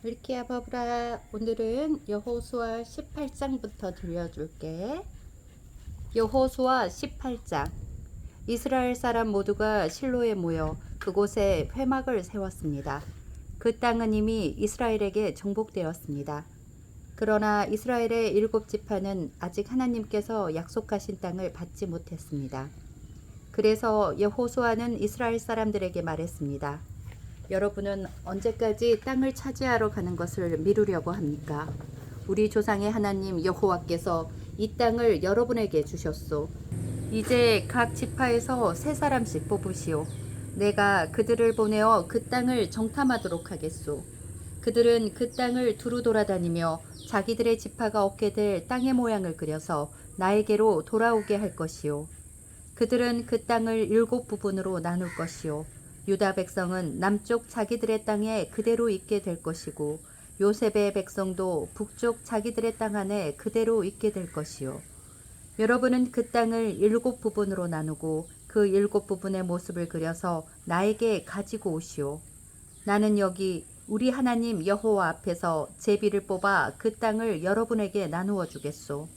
이렇게 아바브라 오늘은 여호수아 18장부터 들려줄게. 여호수아 18장. 이스라엘 사람 모두가 실로에 모여 그곳에 회막을 세웠습니다. 그 땅은 이미 이스라엘에게 정복되었습니다. 그러나 이스라엘의 7지파는 아직 하나님께서 약속하신 땅을 받지 못했습니다. 그래서 여호수아는 이스라엘 사람들에게 말했습니다. 여러분은 언제까지 땅을 차지하러 가는 것을 미루려고 합니까? 우리 조상의 하나님 여호와께서 이 땅을 여러분에게 주셨소. 이제 각 지파에서 3사람씩 뽑으시오. 내가 그들을 보내어 그 땅을 정탐하도록 하겠소. 그들은 그 땅을 두루 돌아다니며 자기들의 지파가 얻게 될 땅의 모양을 그려서 나에게로 돌아오게 할 것이오. 그들은 그 땅을 7부분으로 나눌 것이오. 유다 백성은 남쪽 자기들의 땅에 그대로 있게 될 것이고 요셉의 백성도 북쪽 자기들의 땅 안에 그대로 있게 될 것이요. 여러분은 그 땅을 7부분으로 나누고 그 7부분의 모습을 그려서 나에게 가지고 오시오. 나는 여기 우리 하나님 여호와 앞에서 제비를 뽑아 그 땅을 여러분에게 나누어 주겠소.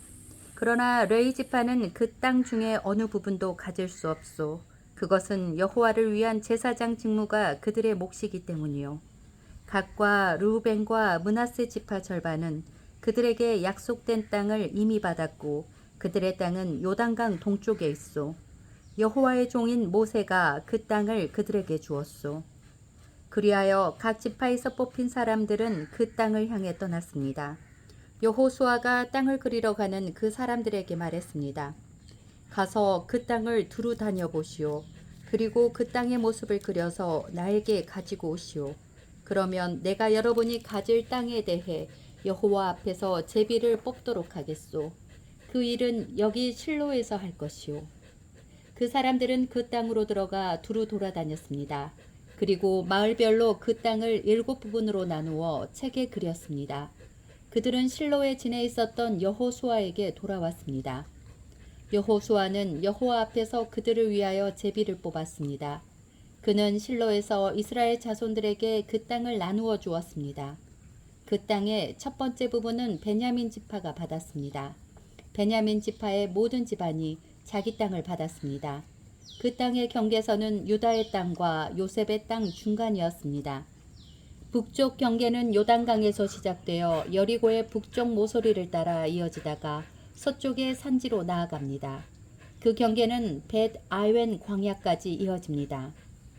그러나 레위 지파는 그 땅 중에 어느 부분도 가질 수 없소. 그것은 여호와를 위한 제사장 직무가 그들의 몫이기 때문이요. gad과 르우벤과 므낫세 지파 절반은 그들에게 약속된 땅을 이미 받았고 그들의 땅은 요단강 동쪽에 있소. 여호와의 종인 모세가 그 땅을 그들에게 주었소. 그리하여 각 지파에서 뽑힌 사람들은 그 땅을 향해 떠났습니다. 여호수아가 땅을 그리러 가는 그 사람들에게 말했습니다. 가서 그 땅을 두루 다녀보시오. 그리고 그 땅의 모습을 그려서 나에게 가지고 오시오. 그러면 내가 여러분이 가질 땅에 대해 여호와 앞에서 제비를 뽑도록 하겠소. 그 일은 여기 실로에서 할 것이오. 그 사람들은 그 땅으로 들어가 두루 돌아다녔습니다. 그리고 마을별로 그 땅을 7부분으로 나누어 책에 그렸습니다. 그들은 실로에 지내 있었던 여호수아에게 돌아왔습니다. 여호수아는 여호와 앞에서 그들을 위하여 제비를 뽑았습니다. 그는 실로에서 이스라엘 자손들에게 그 땅을 나누어 주었습니다. 그 땅의 첫 번째 부분은 베냐민 지파가 받았습니다. 베냐민 지파의 모든 집안이 자기 땅을 받았습니다. 그 땅의 경계선은 유다의 땅과 요셉의 땅 중간이었습니다. 북쪽 경계는 요단강에서 시작되어 여리고의 북쪽 모서리를 따라 이어지다가 서쪽의 산지로 나아갑니다. 그 경계는 벳 아웬 광야까지 이어집니다.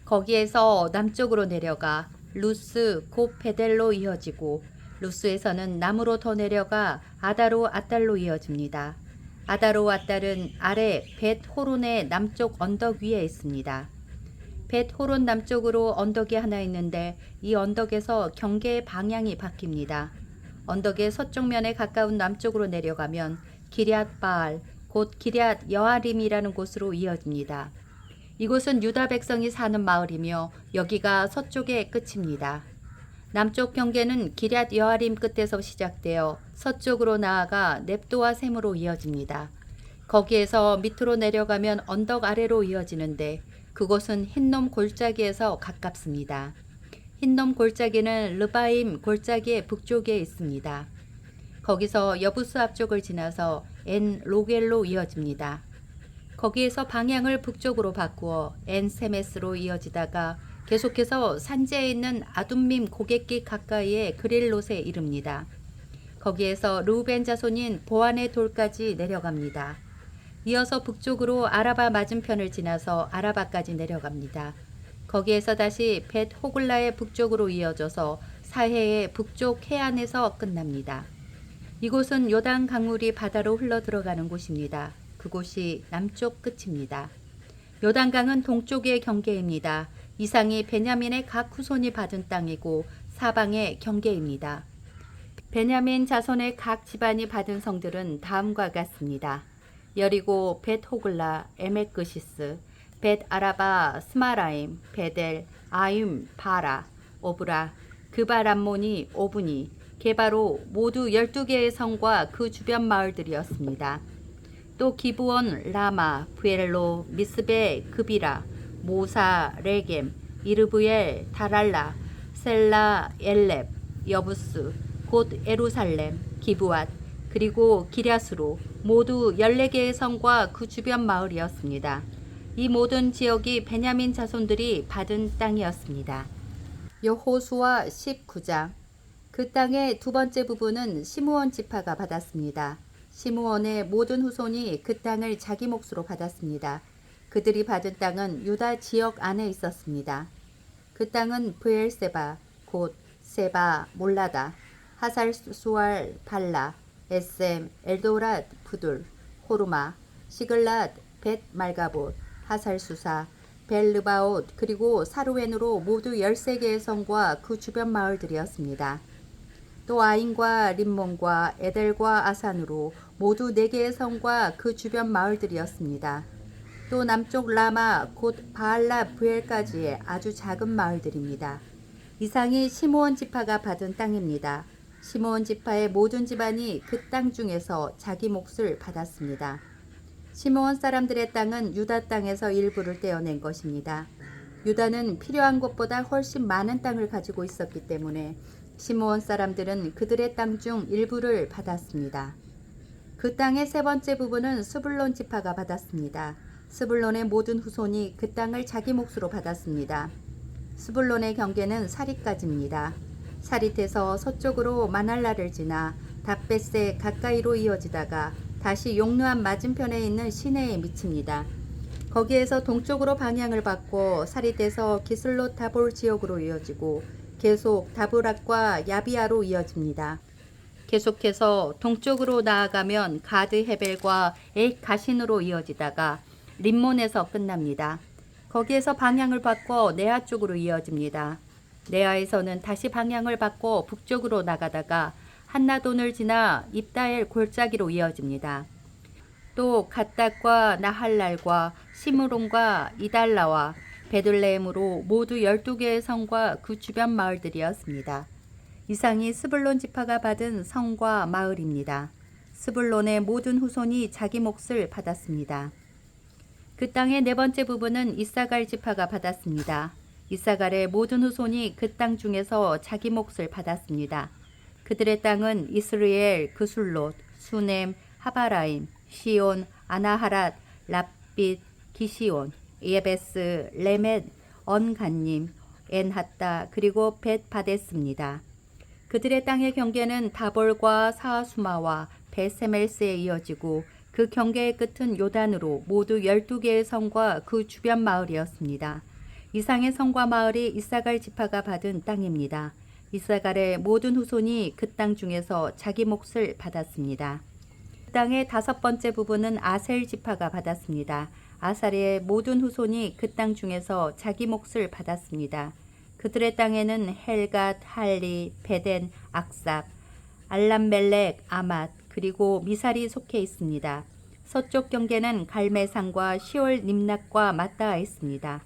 거기에서 남쪽으로 내려가 루스 곧 베델로 이어지고 루스에서는 남으로 더 내려가 아다로 아달로 이어집니다. 아다로 아달은 아래 벳 호론의 남쪽 언덕 위에 있습니다. 벳 호론 남쪽으로 언덕이 하나 있는데 이 언덕에서 경계의 방향이 바뀝니다. 언덕의 서쪽 면에 가까운 남쪽으로 내려가면 기럇 바알 곧 기럇 여아림이라는 곳으로 이어집니다. 이곳은 유다 백성이 사는 마을이며 여기가 서쪽의 끝입니다. 남쪽 경계는 기럇 여아림 끝에서 시작되어 서쪽으로 나아가 넵도와 셈으로 이어집니다. 거기에서 밑으로 내려가면 언덕 아래로 이어지는데 그곳은 흰놈 골짜기에서 가깝습니다. 흰놈 골짜기는 르바임 골짜기의 북쪽에 있습니다. 거기서 여부스 앞쪽을 지나서 엔 로겔로 이어집니다. 거기에서 방향을 북쪽으로 바꾸어 엔 세메스로 이어지다가 계속해서 산지에 있는 아둠밈 고갯길 가까이에 그릴롯에 이릅니다. 거기에서 르우벤 자손인 보안의 돌까지 내려갑니다. 이어서 북쪽으로 아라바 맞은편을 지나서 아라바까지 내려갑니다. 거기에서 다시 벳 호글라의 북쪽으로 이어져서 사해의 북쪽 해안에서 끝납니다. 이곳은 요단 강물이 바다로 흘러 들어가는 곳입니다. 그곳이 남쪽 끝입니다. 요단강은 동쪽의 경계입니다. 이상이 베냐민의 각 후손이 받은 땅이고 사방의 경계입니다. 베냐민 자손의 각 집안이 받은 성들은 다음과 같습니다. 여리고, 벳 호글라, 에메크시스, 벳 아라바, 스마라임, 베델, 아임, 바라, 오브라, 그바람모니, 오브니, 게바로 모두 12개의 성과 그 주변 마을들이었습니다. 또 기브온, 라마, 부엘로, 미스베, 그비라, 모사, 레겜, 이르브엘, 다랄라, 셀라, 엘렙, 여부스, 곧 에루살렘, 기브앗, 그리고 기랴스로 모두 14개의 성과 그 주변 마을이었습니다. 이 모든 지역이 베냐민 자손들이 받은 땅이었습니다. 여호수아 19장. 그 땅의 두 번째 부분은 시므온 지파가 받았습니다. 시므온의 모든 후손이 그 땅을 자기 몫으로 받았습니다. 그들이 받은 땅은 유다 지역 안에 있었습니다. 그 땅은 브엘세바, 곧 세바, 몰라다, 하살수알, 발라, 에셈, 엘도랏, 부둘, 호르마, 시글랏, 벳 말가봇, 하살수사, 벨르바옷, 그리고 사루엔으로 모두 13개의 성과 그 주변 마을들이었습니다. 또 아인과 림몬과 에델과 아산으로 모두 4개의 성과 그 주변 마을들이었습니다. 또 남쪽 라마 곧 바알라 브엘까지의 아주 작은 마을들입니다. 이상이 시므온 지파가 받은 땅입니다. 시므온 지파의 모든 집안이 그 땅 중에서 자기 몫을 받았습니다. 시므온 사람들의 땅은 유다 땅에서 일부를 떼어낸 것입니다. 유다는 필요한 것보다 훨씬 많은 땅을 가지고 있었기 때문에 시므온 사람들은 그들의 땅 중 일부를 받았습니다. 그 땅의 세 번째 부분은 스불론 지파가 받았습니다. 스불론의 모든 후손이 그 땅을 자기 몫으로 받았습니다. 스불론의 경계는 사릿까지입니다. 사릿에서 서쪽으로 마날라를 지나 답베세 가까이로 이어지다가 다시 용르암 맞은편에 있는 시내에 미칩니다. 거기에서 동쪽으로 방향을 바꿔 사릿에서 기슬롯 다볼 지역으로 이어지고 계속 다브락과 야비아로 이어집니다. 계속해서 동쪽으로 나아가면 가드 헤벨과 에 가신으로 이어지다가 림몬에서 끝납니다. 거기에서 방향을 바꿔 네아 쪽으로 이어집니다. 네아에서는 다시 방향을 바꿔 북쪽으로 나가다가 한나돈을 지나 입다엘 골짜기로 이어집니다. 또 갓닥과 나할랄과 시므론과 이달라와 베들레헴으로 모두 12개의 성과 그 주변 마을들이었습니다. 이상이 스불론 지파가 받은 성과 마을입니다. 스불론의 모든 후손이 자기 몫을 받았습니다. 그 땅의 네 번째 부분은 이사갈 지파가 받았습니다. 이사갈의 모든 후손이 그 땅 중에서 자기 몫을 받았습니다. 그들의 땅은 이스르엘, 그술롯, 수넴, 하바라임, 시온, 아나하랏, 랍빗, 기시온, 예베스, 레멧, 언간님, 엔하따, 그리고 벳바데스입니다. 그들의 땅의 경계는 다볼과 사하수마와 베세멜스에 이어지고 그 경계의 끝은 요단으로 모두 12개의 성과 그 주변 마을이었습니다. 이상의 성과 마을이 이사갈 지파가 받은 땅입니다. 이사갈의 모든 후손이 그 땅 중에서 자기 몫을 받았습니다. 그 땅의 다섯 번째 부분은 아셀 지파가 받았습니다. 아살의 모든 후손이 그 땅 중에서 자기 몫을 받았습니다. 그들의 땅에는 헬갓, 할리, 베덴, 악삽, 알람멜렉, 아맛, 그리고 미살이 속해 있습니다. 서쪽 경계는 갈매산과 시올 님낫과 맞닿아 있습니다.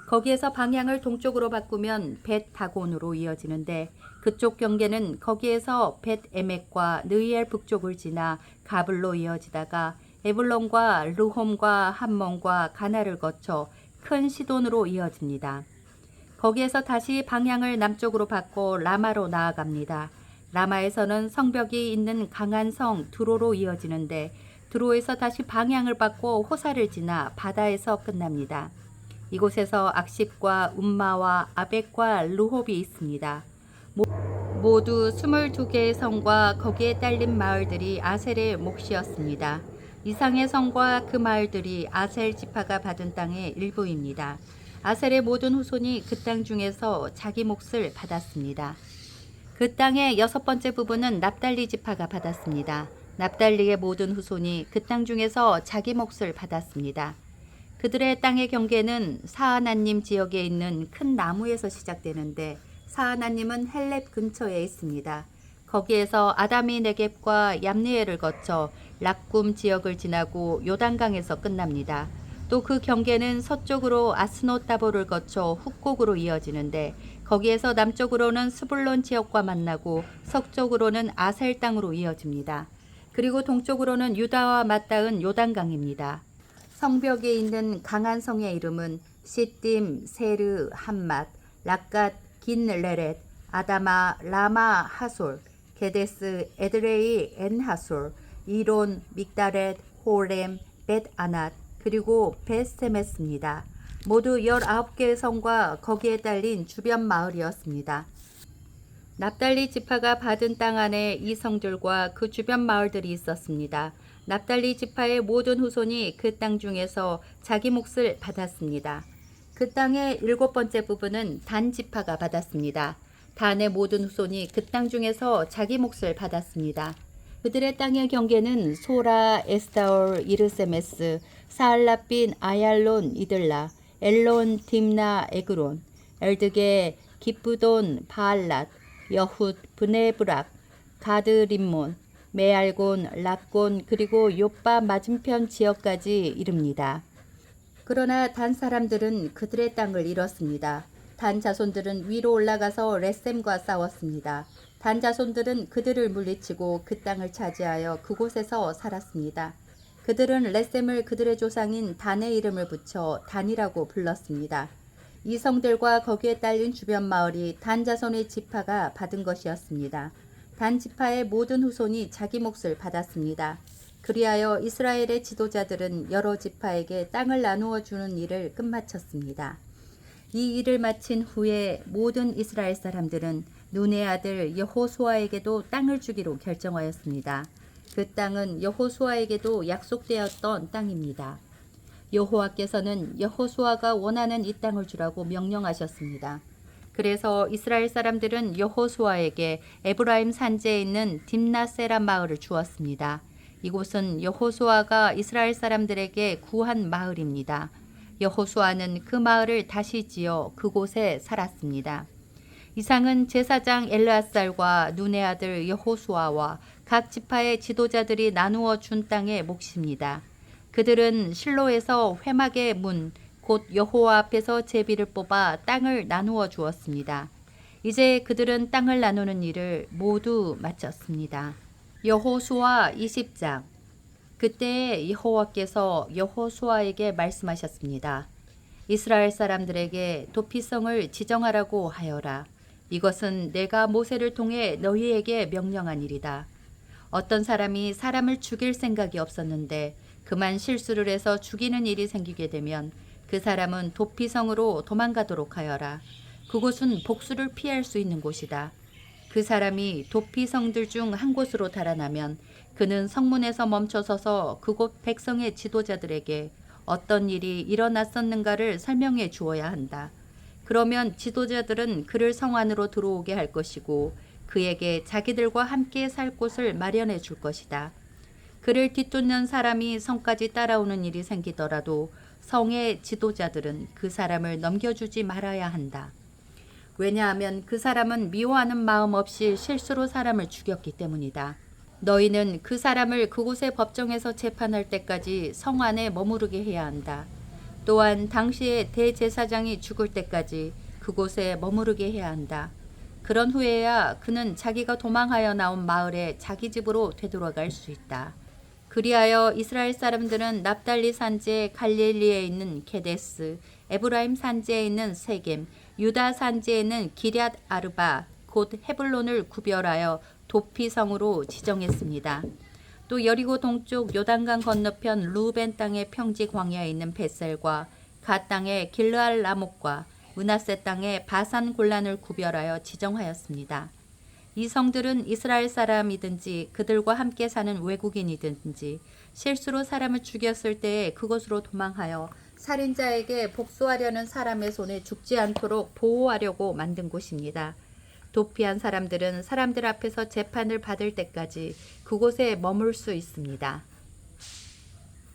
거기에서 방향을 동쪽으로 바꾸면 벳 다곤으로 이어지는데 그쪽 경계는 거기에서 벳 에멕과 느이엘 북쪽을 지나 가블로 이어지다가 에블론과 르홈과 함몬과 가나를 거쳐 큰 시돈으로 이어집니다. 거기에서 다시 방향을 남쪽으로 바꿔 라마로 나아갑니다. 라마에서는 성벽이 있는 강한 성 드로로 이어지는데 드로에서 다시 방향을 바꿔 호사를 지나 바다에서 끝납니다. 이곳에서 악십과 움마와 아벡과 르홉이 있습니다. 모두 22개의 성과 거기에 딸린 마을들이 아셀의 몫이었습니다. 이상의 성과 그 마을들이 아셀 지파가 받은 땅의 일부입니다. 아셀의 모든 후손이 그 땅 중에서 자기 몫을 받았습니다. 그 땅의 여섯 번째 부분은 납달리 지파가 받았습니다. 납달리의 모든 후손이 그 땅 중에서 자기 몫을 받았습니다. 그들의 땅의 경계는 사하나님 지역에 있는 큰 나무에서 시작되는데 사하나님은 헬렙 근처에 있습니다. 거기에서 아다미 네겝과 얌니엘을 거쳐 락굼 지역을 지나고 요단강에서 끝납니다. 또 그 경계는 서쪽으로 아스노다보를 거쳐 훅곡으로 이어지는데 거기에서 남쪽으로는 스불론 지역과 만나고 서쪽으로는 아셀 땅으로 이어집니다. 그리고 동쪽으로는 유다와 맞닿은 요단강입니다. 성벽에 있는 강한 성의 이름은 시딤, 세르, 함맛, 락갓, 긴레렛, 아다마, 라마, 하솔, 게데스, 에드레이, 엔하솔, 이론, 믹다렛, 호렘, 벳아낫, 그리고 벳세메스입니다. 모두 19개의 성과 거기에 딸린 주변 마을이었습니다. 납달리 지파가 받은 땅 안에 이 성들과 그 주변 마을들이 있었습니다. 납달리 지파의 모든 후손이 그 땅 중에서 자기 몫을 받았습니다. 그 땅의 7번째 부분은 단 지파가 받았습니다. 단의 모든 후손이 그 땅 중에서 자기 몫을 받았습니다. 그들의 땅의 경계는 소라, 에스타올, 이르세메스, 사알라빈, 아얄론, 이들라, 엘론, 딤나, 에그론, 엘드게, 기쁘돈, 바알랏, 여훗, 브네브락, 가드림몬, 메알곤, 락곤, 그리고 요빠 맞은편 지역까지 이릅니다. 그러나 단 사람들은 그들의 땅을 잃었습니다. 단 자손들은 위로 올라가서 레셈과 싸웠습니다. 단 자손들은 그들을 물리치고 그 땅을 차지하여 그곳에서 살았습니다. 그들은 레셈을 그들의 조상인 단의 이름을 붙여 단이라고 불렀습니다. 이 성들과 거기에 딸린 주변 마을이 단 자손의 지파가 받은 것이었습니다. 단 지파의 모든 후손이 자기 몫을 받았습니다. 그리하여 이스라엘의 지도자들은 여러 지파에게 땅을 나누어 주는 일을 끝마쳤습니다. 이 일을 마친 후에 모든 이스라엘 사람들은 눈의 아들 여호수아에게도 땅을 주기로 결정하였습니다. 그 땅은 여호수아에게도 약속되었던 땅입니다. 여호와께서는 여호수아가 원하는 이 땅을 주라고 명령하셨습니다. 그래서 이스라엘 사람들은 여호수아에게 에브라임 산지에 있는 딥나세라 마을을 주었습니다. 이곳은 여호수아가 이스라엘 사람들에게 구한 마을입니다. 여호수아는 그 마을을 다시 지어 그곳에 살았습니다. 이상은 제사장 엘르앗살과 눈의 아들 여호수아와 각 지파의 지도자들이 나누어 준 땅의 몫입니다. 그들은 실로에서 회막의 문, 곧 여호와 앞에서 제비를 뽑아 땅을 나누어 주었습니다. 이제 그들은 땅을 나누는 일을 모두 마쳤습니다. 여호수아 20장. 그때 여호와께서 여호수아에게 말씀하셨습니다. 이스라엘 사람들에게 도피성을 지정하라고 하여라. 이것은 내가 모세를 통해 너희에게 명령한 일이다. 어떤 사람이 사람을 죽일 생각이 없었는데 그만 실수를 해서 죽이는 일이 생기게 되면 그 사람은 도피성으로 도망가도록 하여라. 그곳은 복수를 피할 수 있는 곳이다. 그 사람이 도피성들 중 한 곳으로 달아나면 그는 성문에서 멈춰서서 그곳 백성의 지도자들에게 어떤 일이 일어났었는가를 설명해 주어야 한다. 그러면 지도자들은 그를 성 안으로 들어오게 할 것이고 그에게 자기들과 함께 살 곳을 마련해 줄 것이다. 그를 뒤쫓는 사람이 성까지 따라오는 일이 생기더라도 성의 지도자들은 그 사람을 넘겨주지 말아야 한다. 왜냐하면 그 사람은 미워하는 마음 없이 실수로 사람을 죽였기 때문이다. 너희는 그 사람을 그곳의 법정에서 재판할 때까지 성 안에 머무르게 해야 한다. 또한 당시에 대제사장이 죽을 때까지 그곳에 머무르게 해야 한다. 그런 후에야 그는 자기가 도망하여 나온 마을에 자기 집으로 되돌아갈 수 있다. 그리하여 이스라엘 사람들은 납달리 산지의 갈릴리에 있는 게데스, 에브라임 산지에 있는 세겜, 유다 산지에 있는 기럇 아르바, 곧 헤블론을 구별하여 도피성으로 지정했습니다. 또 여리고 동쪽 요단강 건너편 루벤 땅의 평지 광야에 있는 벳셀과 가 땅의 길르알 라목과 므낫세 땅의 바산 골란을 구별하여 지정하였습니다. 이 성들은 이스라엘 사람이든지 그들과 함께 사는 외국인이든지 실수로 사람을 죽였을 때에 그곳으로 도망하여 살인자에게 복수하려는 사람의 손에 죽지 않도록 보호하려고 만든 곳입니다. 도피한 사람들은 사람들 앞에서 재판을 받을 때까지 그곳에 머물 수 있습니다.